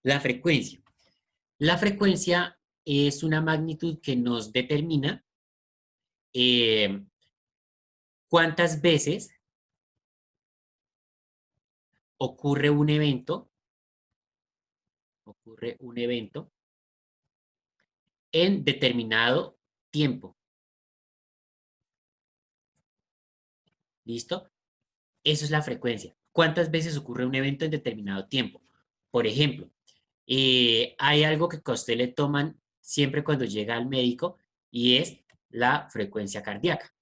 La frecuencia. La frecuencia es una magnitud que nos determina eh, cuántas veces ocurre un evento en determinado tiempo. ¿Listo? Eso es la frecuencia. ¿Cuántas veces ocurre un evento en determinado tiempo? Por ejemplo, hay algo que a usted le toman siempre cuando llega al médico y es la frecuencia cardíaca,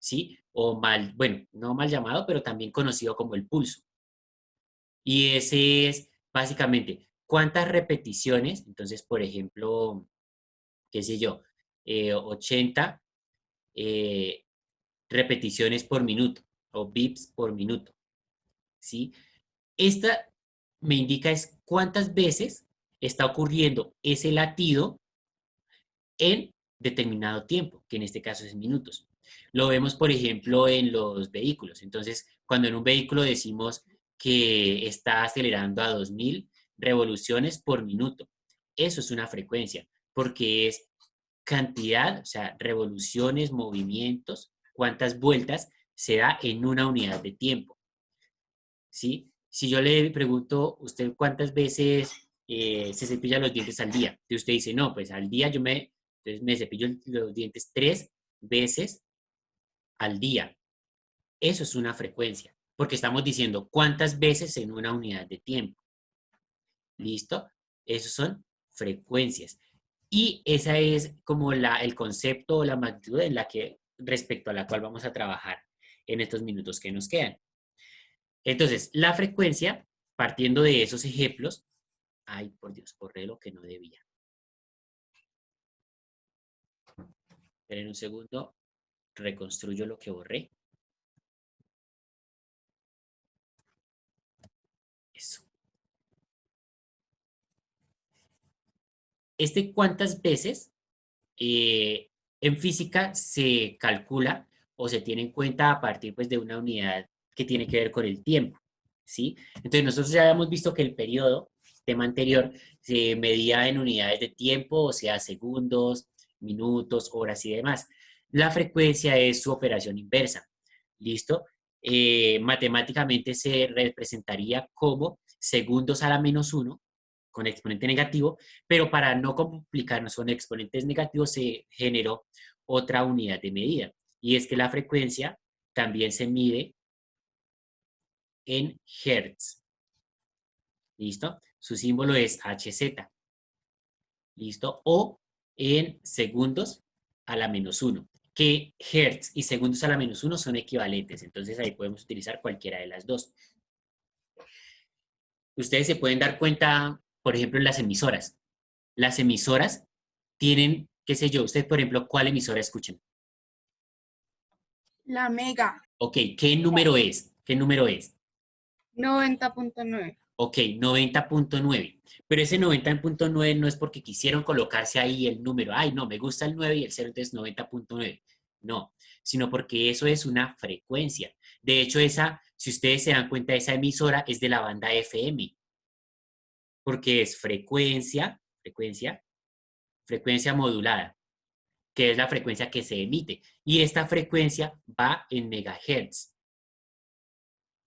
¿sí? O mal, bueno, no mal llamado, pero también conocido como el pulso. Y ese es básicamente cuántas repeticiones, entonces, por ejemplo, qué sé yo, 80 eh, repeticiones por minuto o beeps por minuto, ¿sí? Esta me indica es cuántas veces está ocurriendo ese latido en determinado tiempo, que en este caso es minutos. Lo vemos, por ejemplo, en los vehículos. Entonces, cuando en un vehículo decimos que está acelerando a 2000 revoluciones por minuto, eso es una frecuencia, porque es cantidad, o sea, revoluciones, movimientos, cuántas vueltas se da en una unidad de tiempo, ¿sí? Si yo le pregunto, ¿usted cuántas veces se cepilla los dientes al día? Y usted dice, no, pues al día entonces me cepillo los dientes 3 veces al día. Eso es una frecuencia, porque estamos diciendo cuántas veces en una unidad de tiempo. ¿Listo? Esos son frecuencias. Y esa es como el concepto o la magnitud en la que, respecto a la cual vamos a trabajar en estos minutos que nos quedan. Entonces, la frecuencia, partiendo de esos ejemplos, ay, por Dios, borré lo que no debía. Esperen un segundo, reconstruyo lo que borré. Eso. ¿Cuántas veces en física se calcula o se tiene en cuenta a partir pues, de una unidad que tiene que ver con el tiempo? ¿Sí? Entonces, nosotros ya habíamos visto que el periodo, tema anterior, se medía en unidades de tiempo, o sea, segundos, minutos, horas y demás. La frecuencia es su operación inversa. ¿Listo? Matemáticamente se representaría como segundos a la -1 con exponente negativo, pero para no complicarnos con exponentes negativos se generó otra unidad de medida. Y es que la frecuencia también se mide en hertz. ¿Listo? Su símbolo es Hz. ¿Listo? O en segundos a la -1, que hertz y segundos a la -1 son equivalentes. Entonces ahí podemos utilizar cualquiera de las dos. Ustedes se pueden dar cuenta, por ejemplo, en las emisoras. Las emisoras tienen, qué sé yo, ustedes, por ejemplo, ¿cuál emisora escuchan? La Mega. Ok, ¿qué número es? ¿Qué número es? 90.9. Ok, 90.9. Pero ese 90.9 no es porque quisieron colocarse ahí el número. Ay, no, me gusta el 9 y el 0, entonces 90.9. No, sino porque eso es una frecuencia. De hecho, si ustedes se dan cuenta, esa emisora es de la banda FM, porque es frecuencia modulada, que es la frecuencia que se emite. Y esta frecuencia va en megahertz,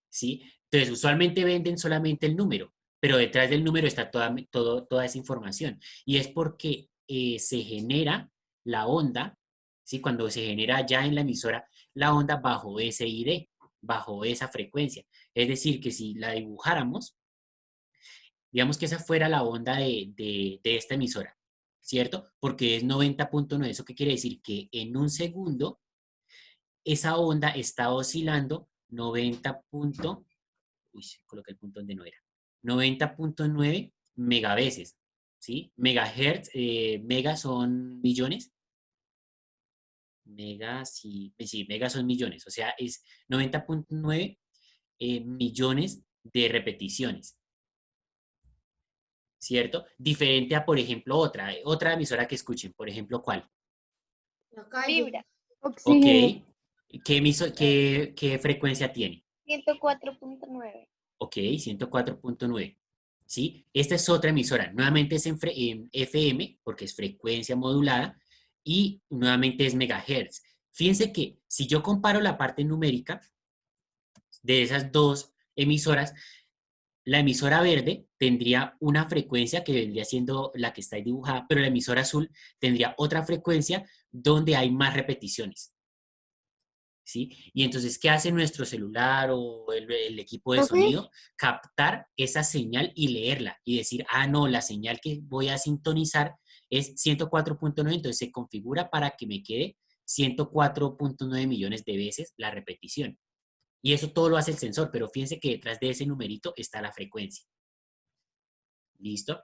¿sí? Entonces, usualmente venden solamente el número, pero detrás del número está toda esa información. Y es porque se genera la onda, ¿sí? Cuando se genera ya en la emisora, la onda bajo ese ID, bajo esa frecuencia. Es decir, que si la dibujáramos, digamos que esa fuera la onda de esta emisora, ¿cierto? Porque es 90.9. ¿Eso qué quiere decir? Que en un segundo esa onda está oscilando 90. Uy, coloqué el punto donde no era. 90.9 megaveces, ¿sí? Megahertz, mega son millones. Mega, sí, mega son millones. O sea, es 90.9 millones de repeticiones, ¿cierto? Diferente a, por ejemplo, otra emisora que escuchen. Por ejemplo, ¿cuál? La calle. Vibra. Ok. Oxígeno. ¿Qué frecuencia tiene? 104.9. Ok, 104.9. ¿sí? Esta es otra emisora, nuevamente es en FM, porque es frecuencia modulada, y nuevamente es megahertz. Fíjense que si yo comparo la parte numérica de esas dos emisoras, la emisora verde tendría una frecuencia que vendría siendo la que está ahí dibujada, pero la emisora azul tendría otra frecuencia donde hay más repeticiones. ¿Sí? Y entonces, ¿qué hace nuestro celular o el equipo de Profe, sonido? Captar esa señal y leerla y decir, ah, no, la señal que voy a sintonizar es 104.9, entonces se configura para que me quede 104.9 millones de veces la repetición. Y eso todo lo hace el sensor, pero fíjense que detrás de ese numerito está la frecuencia. ¿Listo?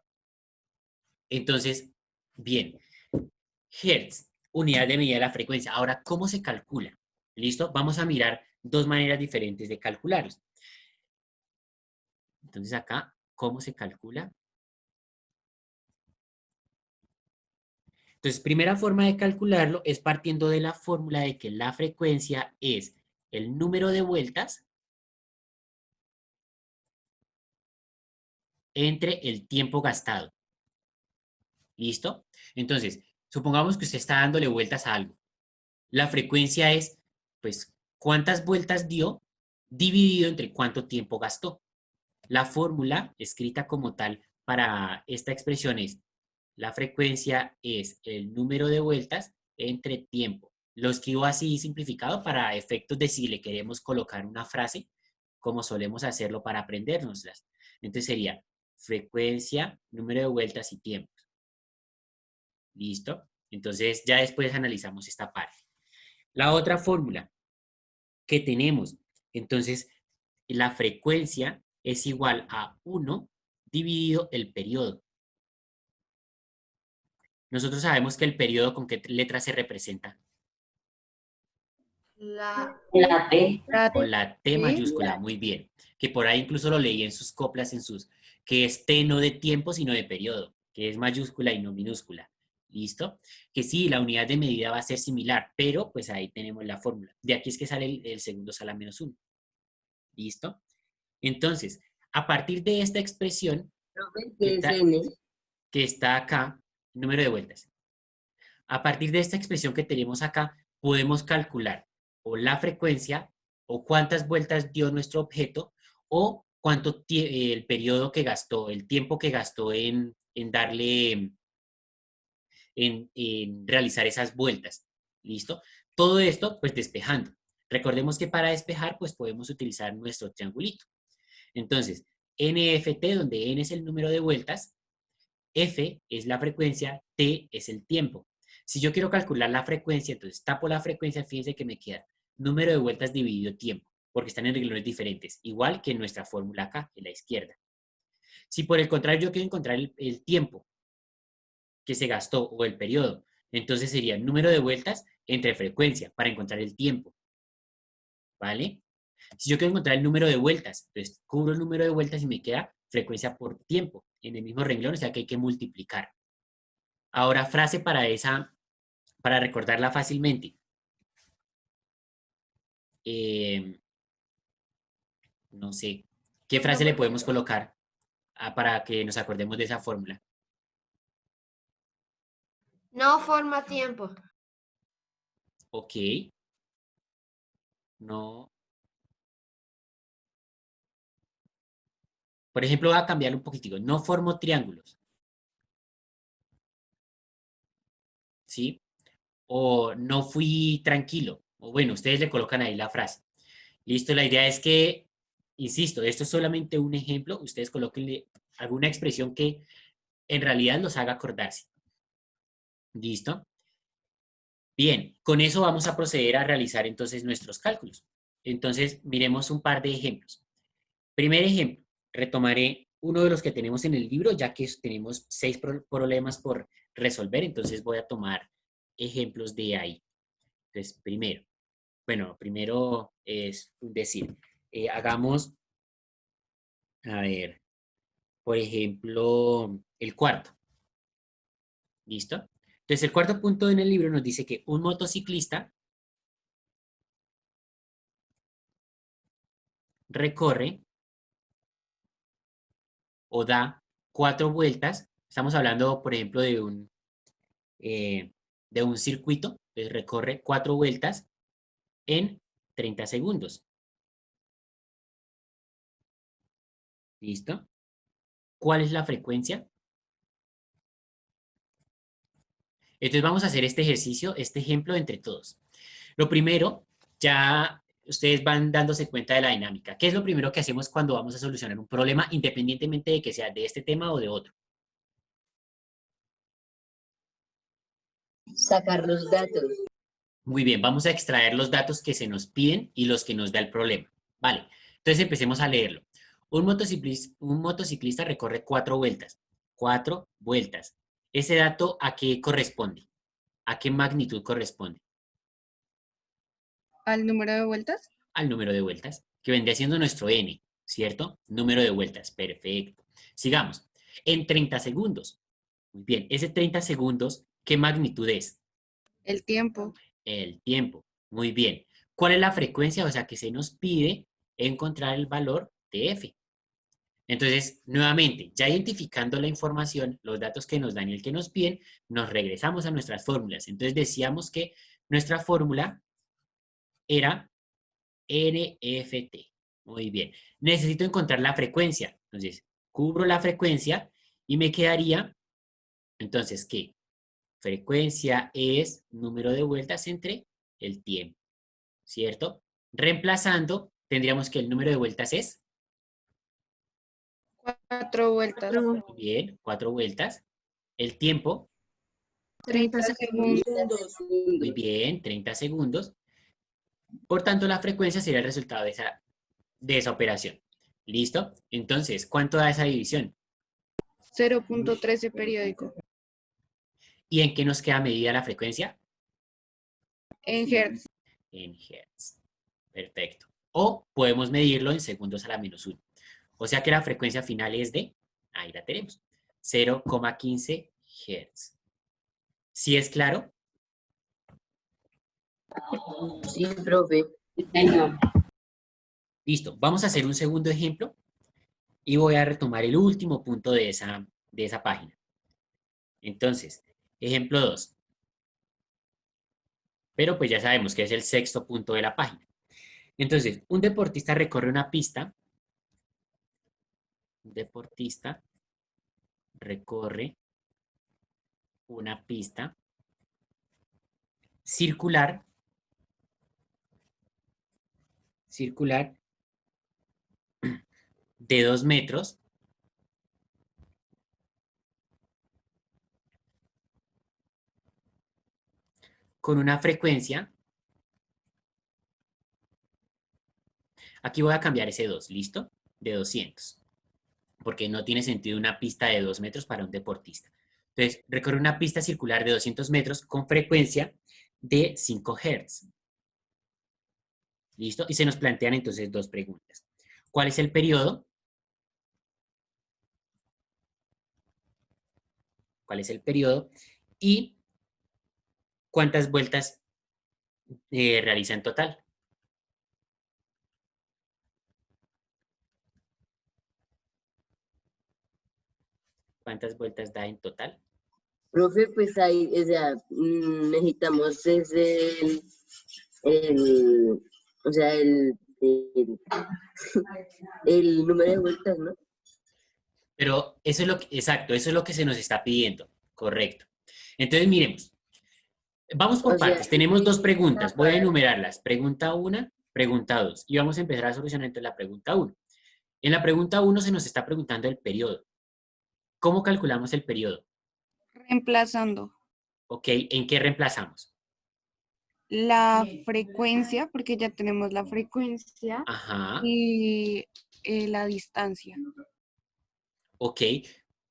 Entonces, bien, Hertz, unidad de medida de la frecuencia. Ahora, ¿cómo se calcula? ¿Listo? Vamos a mirar dos maneras diferentes de calcularlo. Entonces acá, ¿cómo se calcula? Entonces, primera forma de calcularlo es partiendo de la fórmula de que la frecuencia es el número de vueltas entre el tiempo gastado. ¿Listo? Entonces, supongamos que usted está dándole vueltas a algo. La frecuencia es, pues, cuántas vueltas dio dividido entre cuánto tiempo gastó. La fórmula escrita como tal para esta expresión es la frecuencia es el número de vueltas entre tiempo. Lo escribo así simplificado para efectos de si le queremos colocar una frase, como solemos hacerlo para aprendérnoslas. Entonces sería frecuencia, número de vueltas y tiempo. ¿Listo? Entonces ya después analizamos esta parte. La otra fórmula que tenemos, entonces la frecuencia es igual a 1 dividido el periodo. Nosotros sabemos que el periodo con qué letra se representa. La la T. Con la T T. mayúscula, muy bien. Que por ahí incluso lo leí en sus coplas, que es T no de tiempo, sino de periodo, que es mayúscula y no minúscula. ¿Listo? Que sí, la unidad de medida va a ser similar, pero pues ahí tenemos la fórmula. De aquí es que sale el segundo sale a menos 1. ¿Listo? Entonces, a partir de esta expresión Profe, que ¿qué es está, N? que está acá, número de vueltas. A partir de esta expresión que tenemos acá, podemos calcular o la frecuencia o cuántas vueltas dio nuestro objeto o cuánto el periodo que gastó, el tiempo que gastó en darle, en realizar esas vueltas. ¿Listo? Todo esto, pues despejando. Recordemos que para despejar, pues podemos utilizar nuestro triangulito. Entonces, NFT, donde N es el número de vueltas, F es la frecuencia, T es el tiempo. Si yo quiero calcular la frecuencia, entonces tapo la frecuencia, fíjense que me queda número de vueltas dividido tiempo, porque están en renglones diferentes, igual que en nuestra fórmula acá, en la izquierda. Si por el contrario yo quiero encontrar el tiempo que se gastó o el periodo, entonces sería número de vueltas entre frecuencia para encontrar el tiempo, ¿vale? Si yo quiero encontrar el número de vueltas, entonces cubro el número de vueltas y me queda frecuencia por tiempo en el mismo renglón, o sea que hay que multiplicar. Ahora, frase para recordarla fácilmente. No sé, ¿qué frase le podemos colocar para que nos acordemos de esa fórmula? No forma tiempo. Ok, no. Por ejemplo, voy a cambiarlo un poquitico. No formo triángulos, ¿sí? O no fui tranquilo. O bueno, ustedes le colocan ahí la frase. Listo, la idea es que, insisto, esto es solamente un ejemplo. Ustedes colóquenle alguna expresión que en realidad los haga acordarse. ¿Listo? Bien, con eso vamos a proceder a realizar entonces nuestros cálculos. Entonces, miremos un par de ejemplos. Primer ejemplo, retomaré uno de los que tenemos en el libro, ya que tenemos 6 problemas por resolver, entonces voy a tomar ejemplos de ahí. Entonces, primero es decir, hagamos, a ver, por ejemplo, el cuarto, ¿listo? Entonces, el cuarto punto en el libro nos dice que un motociclista recorre o da 4 vueltas, estamos hablando, por ejemplo, de un circuito, que recorre 4 vueltas en 30 segundos. ¿Listo? ¿Cuál es la frecuencia? Entonces vamos a hacer este ejercicio, este ejemplo entre todos. Lo primero, ya ustedes van dándose cuenta de la dinámica. ¿Qué es lo primero que hacemos cuando vamos a solucionar un problema, independientemente de que sea de este tema o de otro? Sacar los datos. Muy bien, vamos a extraer los datos que se nos piden y los que nos da el problema. Vale, entonces empecemos a leerlo. Un motociclista recorre 4 vueltas. 4 vueltas. ¿Ese dato a qué corresponde? ¿A qué magnitud corresponde? ¿Al número de vueltas? Al número de vueltas, que vendría siendo nuestro n, ¿cierto? Número de vueltas, perfecto. Sigamos. En 30 segundos. Muy bien, ese 30 segundos, ¿qué magnitud es? El tiempo. El tiempo. Muy bien. ¿Cuál es la frecuencia? O sea, que se nos pide encontrar el valor de f. Entonces, nuevamente, ya identificando la información, los datos que nos dan y el que nos piden, nos regresamos a nuestras fórmulas. Entonces, decíamos que nuestra fórmula era NFT. Muy bien. Necesito encontrar la frecuencia. Entonces, cubro la frecuencia y me quedaría, entonces, ¿qué? Frecuencia es número de vueltas entre el tiempo, ¿cierto? Reemplazando, tendríamos que el número de vueltas es, 4 vueltas. muy bien, 4 vueltas. El tiempo, 30 segundos. muy bien, 30 segundos. Por tanto, la frecuencia sería el resultado de esa operación. ¿Listo? Entonces, ¿cuánto da esa división? 0.13 periódico. ¿Y en qué nos queda medida la frecuencia? En hertz. En hertz. Perfecto. O podemos medirlo en segundos a la menos 1. O sea que la frecuencia final es de, ahí la tenemos, 0,15 hertz. ¿Sí es claro? Sí, profe. Señor. Listo. Vamos a hacer un segundo ejemplo y voy a retomar el último punto de esa página. Entonces, ejemplo 2. Pero pues ya sabemos que es el sexto punto de la página. Entonces, un deportista recorre una pista. Un deportista recorre una pista circular de 2 metros con una frecuencia. Aquí voy a cambiar ese 2, ¿listo? De 200. Porque no tiene sentido una pista de 2 metros para un deportista. Entonces, recorre una pista circular de 200 metros con frecuencia de 5 Hz. ¿Listo? Y se nos plantean entonces 2 preguntas. ¿Cuál es el periodo? ¿Cuál es el periodo? Y ¿cuántas vueltas realiza en total? ¿Cuántas vueltas da en total? Profe, pues ahí, o sea, necesitamos o sea, el número de vueltas, ¿no? Pero eso es lo que, exacto, eso es lo que se nos está pidiendo. Correcto. Entonces, miremos. Vamos por O sea, partes. Tenemos 2 preguntas. Voy a enumerarlas. Pregunta 1, pregunta 2. Y vamos a empezar a solucionar entonces la pregunta 1. En la pregunta 1 se nos está preguntando el periodo. ¿Cómo calculamos el periodo? Reemplazando ¿Ok? ¿En qué reemplazamos? la frecuencia, porque ya tenemos la frecuencia, Ajá. y la distancia. Ok.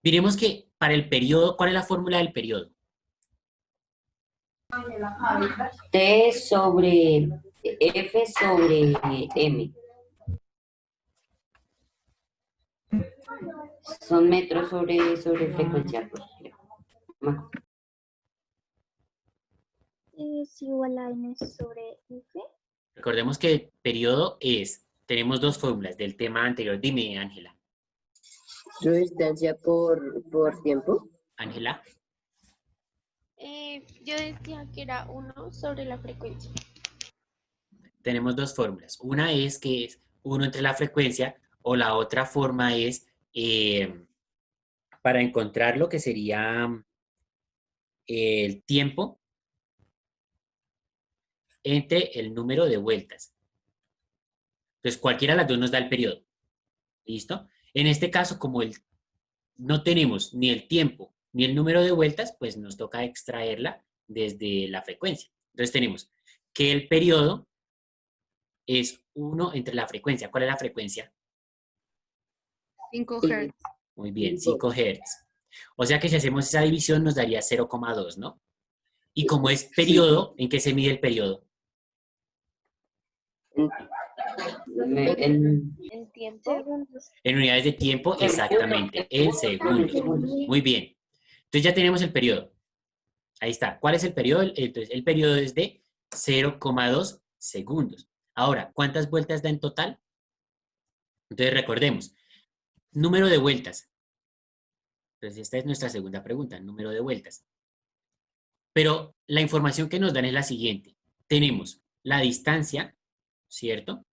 Miremos que para el periodo, ¿cuál es la fórmula del periodo? T sobre F sobre M. Son metros sobre frecuencia. Pues, creo. Es igual a n sobre f. Recordemos que el periodo es, tenemos 2 fórmulas del tema anterior. Dime, Ángela. Su distancia por tiempo. Ángela, Yo decía que era 1 sobre la frecuencia. tenemos dos fórmulas. Una es que es 1 entre la frecuencia, o la otra forma es para encontrar lo que sería el tiempo entre el número de vueltas. Entonces, cualquiera de las dos nos da el periodo. ¿Listo? En este caso, como no tenemos ni el tiempo ni el número de vueltas, pues nos toca extraerla desde la frecuencia. Entonces tenemos que el periodo es 1 entre la frecuencia. ¿Cuál es la frecuencia? 5 Sí. Hz. Muy bien, 5 Hz. O sea que si hacemos esa división nos daría 0,2, ¿no? Y como es periodo, ¿en qué se mide el periodo? ¿En tiempo? Segundos. En unidades de tiempo, exactamente, en segundos. Muy bien. Entonces ya tenemos el periodo. Ahí está. ¿Cuál es el periodo? Entonces, el periodo es de 0,2 segundos. Ahora, ¿cuántas vueltas da en total? Entonces, recordemos, número de vueltas. Entonces, esta es nuestra segunda pregunta, número de vueltas. Pero la información que nos dan es la siguiente. Tenemos la distancia, ¿cierto?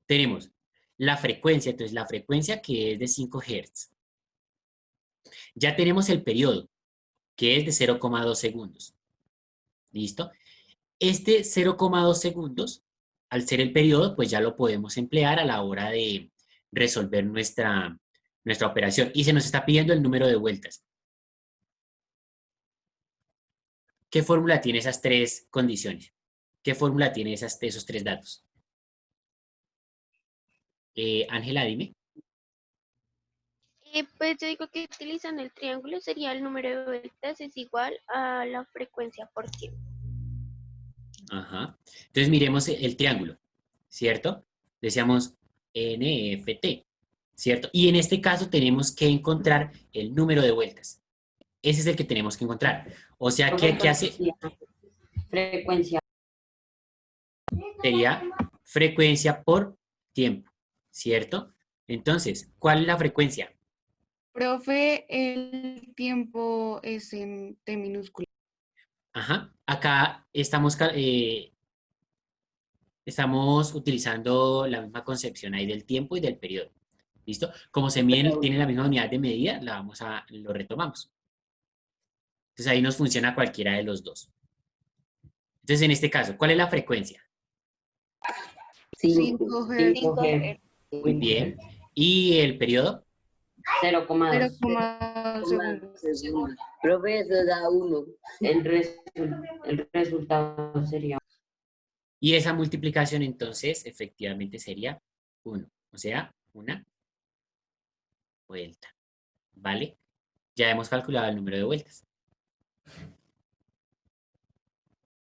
Tenemos la frecuencia, entonces la frecuencia que es de 5 Hz. Ya tenemos el periodo, que es de 0,2 segundos. ¿Listo? Este 0,2 segundos, al ser el periodo, pues ya lo podemos emplear a la hora de resolver nuestra operación. Y se nos está pidiendo el número de vueltas. ¿Qué fórmula tiene esas tres condiciones? ¿Qué fórmula tiene esos tres datos? Ángela, dime. Pues yo digo que utilizando el triángulo sería el número de vueltas es igual a la frecuencia por tiempo. Ajá. Entonces miremos el triángulo, ¿cierto? Decíamos NFT, ¿cierto? Y en este caso tenemos que encontrar el número de vueltas. Ese es el que tenemos que encontrar. O sea, ¿qué hace? Frecuencia. Sería frecuencia por tiempo, ¿cierto? Entonces, ¿cuál es la frecuencia? Profe, el tiempo es en T minúscula. Ajá. Acá estamos utilizando la misma concepción ahí del tiempo y del periodo. ¿Listo? Como tiene la misma unidad de medida, lo retomamos. Entonces ahí nos funciona cualquiera de los dos. Entonces, en este caso, ¿cuál es la frecuencia? 5 Hz. 5 Hz. Muy bien. ¿Y el periodo? 0,2. 0,2 segundos. Profe, eso da 1. El resultado sería Y esa multiplicación entonces efectivamente sería 1. O sea, una vuelta. ¿Vale? Ya hemos calculado el número de vueltas.